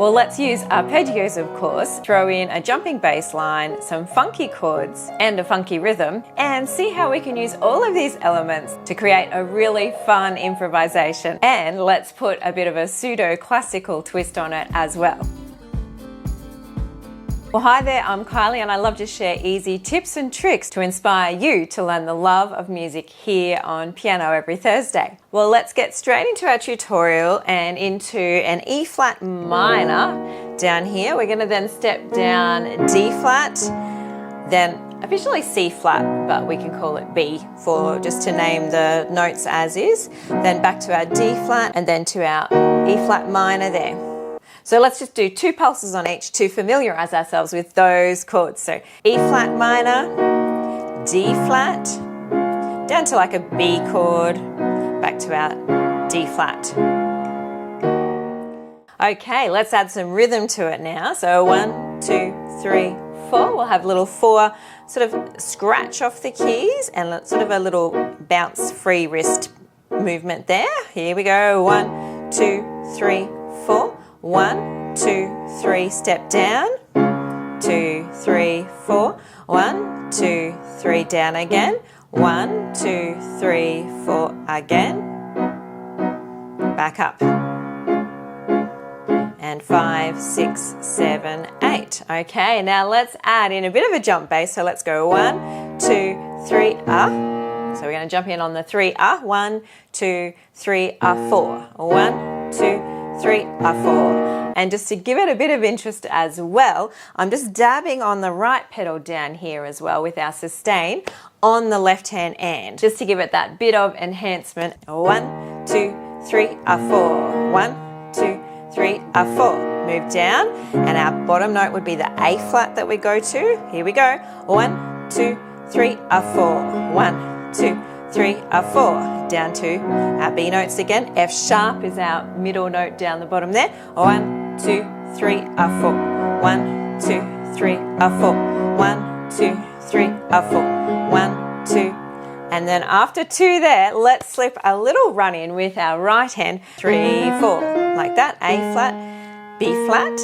Well, let's use arpeggios, of course, throw in a jumping bass line, some funky chords, and a funky rhythm, and see how we can use all of these elements to create a really fun improvisation. And let's put a bit of a pseudo-classical twist on it as well. Well, hi there, I'm Kylie and I love to share easy tips and tricks to inspire you to learn the love of music here on Piano Every Thursday. Well, let's get straight into our tutorial and into an E flat minor down here. We're going to then step down D flat, then officially C flat, but we can call it B for just to name the notes as is. Then back to our D flat and then to our E flat minor there. So let's just do 2 pulses on each to familiarize ourselves with those chords. So E flat minor, D flat, down to like a B chord, back to our D flat. Okay, let's add some rhythm to it now. So 1, 2, 3, 4. We'll have little 4 sort of scratch off the keys and sort of a little bounce free wrist movement there. Here we go. 1, 2, 3, 4. 1, 2, 3, step down, 2, 3, 4, 1, 2, 3, down again, 1, 2, 3, 4, again, back up, and 5, 6, 7, 8. Okay, now let's add in a bit of a jump bass, so let's go 1, 2, 3, So we're going to jump in on the 3, 1, 2, 3, 4, 1, 2, 3, 4. And just to give it a bit of interest as well, I'm just dabbing on the right pedal down here as well with our sustain on the left hand and just to give it that bit of enhancement. 1, 2, 3, 4. 1, 2, 3, 4. Move down and our bottom note would be the A flat that we go to. Here we go. 1, 2, 3, 4. 1, 2, 3, 4. Down to our B notes again. F sharp is our middle note down the bottom there. 1, 2, 3, 4. 1, 2, 3, 4. 1, 2, 3, 4. 1, 2. And then after 2 there, let's slip a little run in with our right hand. 3, 4. Like that. A flat, B flat,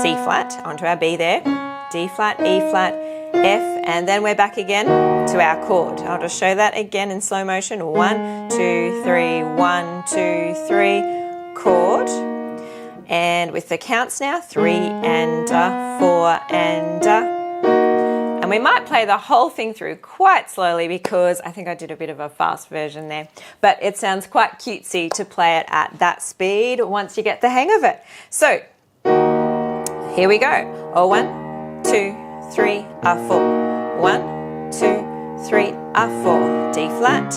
C flat. Onto our B there. D flat, E flat, F, and then we're back again to our chord. I'll just show that again in slow motion. 1, 2, 3, 1, 2, 3, chord. And with the counts now, 3 and 4 and we might play the whole thing through quite slowly because I think I did a bit of a fast version there. But it sounds quite cutesy to play it at that speed once you get the hang of it. So here we go. 1, 2, 3, 4. 1, 2, 3, 4. D flat,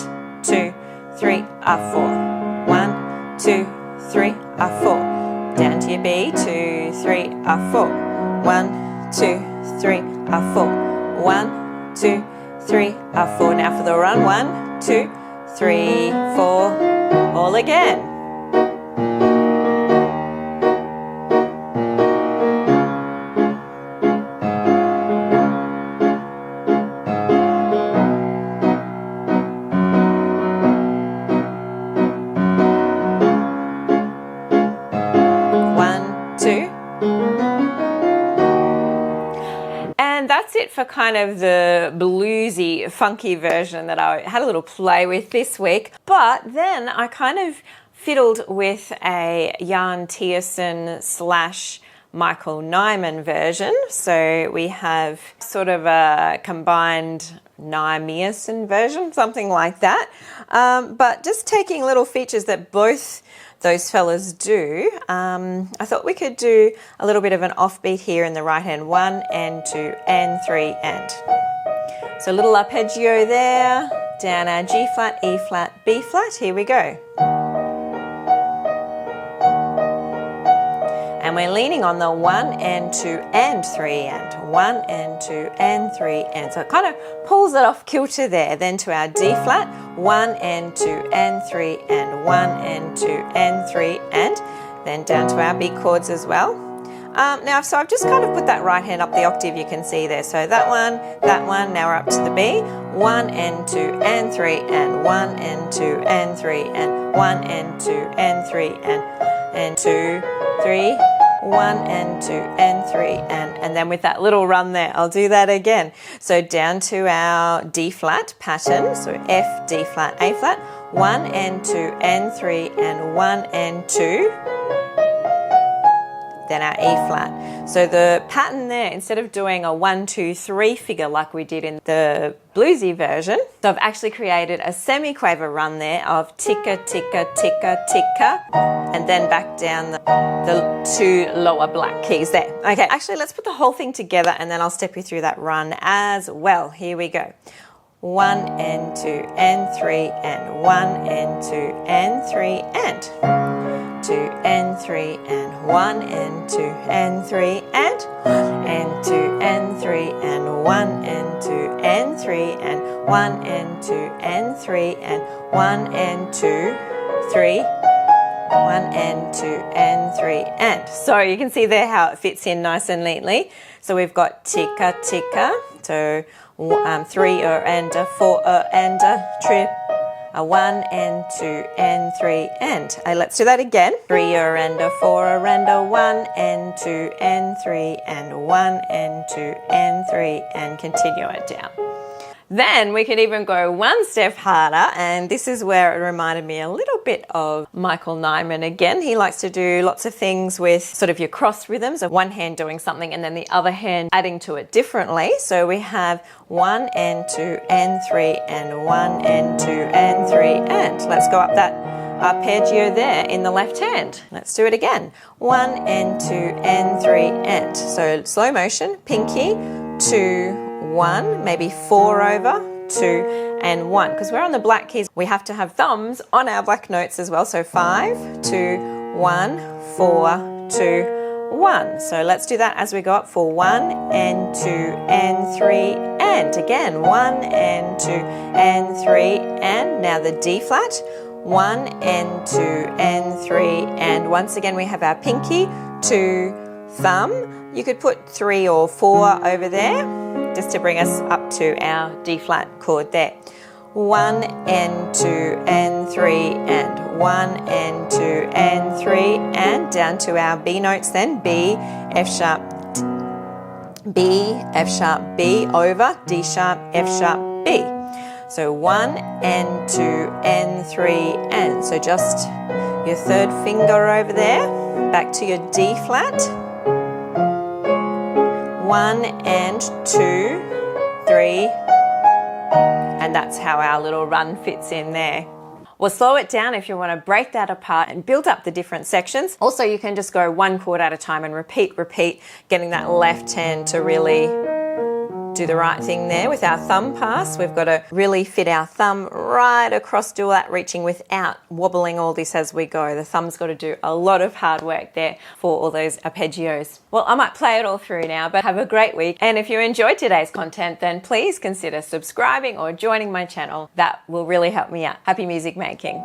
2, 3, 4. 1, 2, 3, 4. Down to your B, 2, 3, 4. 1, 2, 3, 4. 1, 2, 3, 4. Now for the run. 1, 2, 3, 4. All again. And that's it for kind of the bluesy, funky version that I had a little play with this week. But then I kind of fiddled with a Jan Tiersen / Michael Nyman version. So we have sort of a combined Nymeersen version, something like that. But just taking little features that both those fellas do, I thought we could do a little bit of an offbeat here in the right hand. 1 and 2 and 3 and. So a little arpeggio there, down our G flat, E flat, B flat. Here we go. And we're leaning on the 1 and 2 and 3 and 1 and 2 and 3 and. So it kind of pulls it off kilter there. Then to our D flat, 1 and 2 and 3 and 1 and 2 and 3 and. Then down to our B chords as well. Now, so I've just kind of put that right hand up the octave you can see there. So that one, now we're up to the B. 1 and 2 and 3 and 1 and 2 and 3 and 1 and 2 and 3 and 2, 3, 1 and 2 and 3 and then with that little run there, I'll do that again. So down to our D flat pattern, so F, D flat, A flat, 1 and 2 and 3 and 1 and 2, then our E flat. So the pattern there, instead of doing a 1, 2, 3 figure like we did in the bluesy version, so I've actually created a semi-quaver run there of ticka, ticka, ticka, ticka, and then back down the 2 lower black keys there. Okay, actually let's put the whole thing together and then I'll step you through that run as well. Here we go. 1 and 2 and 3 and 1 and 2 and 3 and 2 and 3 and 1 and 2 and 3 and 2 and 3 and 1 and 2 and 3 and 1 and 2 and 3 and 1 and 2, 3, 1 and 2 and 3 and. So you can see there how it fits in nice and neatly. So we've got ticka ticka, so 3 and a 4 and a trip, a 1 and 2 and 3 and. Let's do that again. 3 and a 4 and a 1 and 2 and 3 and 1 and 2 and 3 and continue it down. Then we could even go one step harder, and this is where it reminded me a little bit of Michael Nyman again. He likes to do lots of things with sort of your cross rhythms of one hand doing something and then the other hand adding to it differently. So we have 1 and 2 and 3 and 1 and 2 and 3 and. Let's go up that arpeggio there in the left hand. Let's do it again. 1 and 2 and 3 and. So slow motion, pinky, 2, 1, maybe 4 over, 2 and 1. Because we're on the black keys, we have to have thumbs on our black notes as well. So 5, 2, 1, 4, 2, 1. So let's do that as we go up for 1 and 2 and 3 and. Again, 1 and 2 and 3 and. Now the D flat, 1 and 2 and 3 and. Once again we have our pinky, 2, thumb. You could put 3 or 4 over there just to bring us up to our D flat chord there. 1 and 2 and 3 and 1 and 2 and 3 and down to our B notes then. B, F sharp, B, F sharp, B over, D sharp, F sharp, B. So 1 and 2 and 3 and. So just your third finger over there, back to your D flat. 1 and 2, 3, and that's how our little run fits in there. We'll slow it down if you want to break that apart and build up the different sections. Also, you can just go one chord at a time and repeat, getting that left hand to really do the right thing there with our thumb pass. We've got to really fit our thumb right across, do that reaching without wobbling all this as we go. The thumb's got to do a lot of hard work there for all those arpeggios. Well, I might play it all through now, but have a great week. And if you enjoyed today's content, then please consider subscribing or joining my channel. That will really help me out. Happy music making.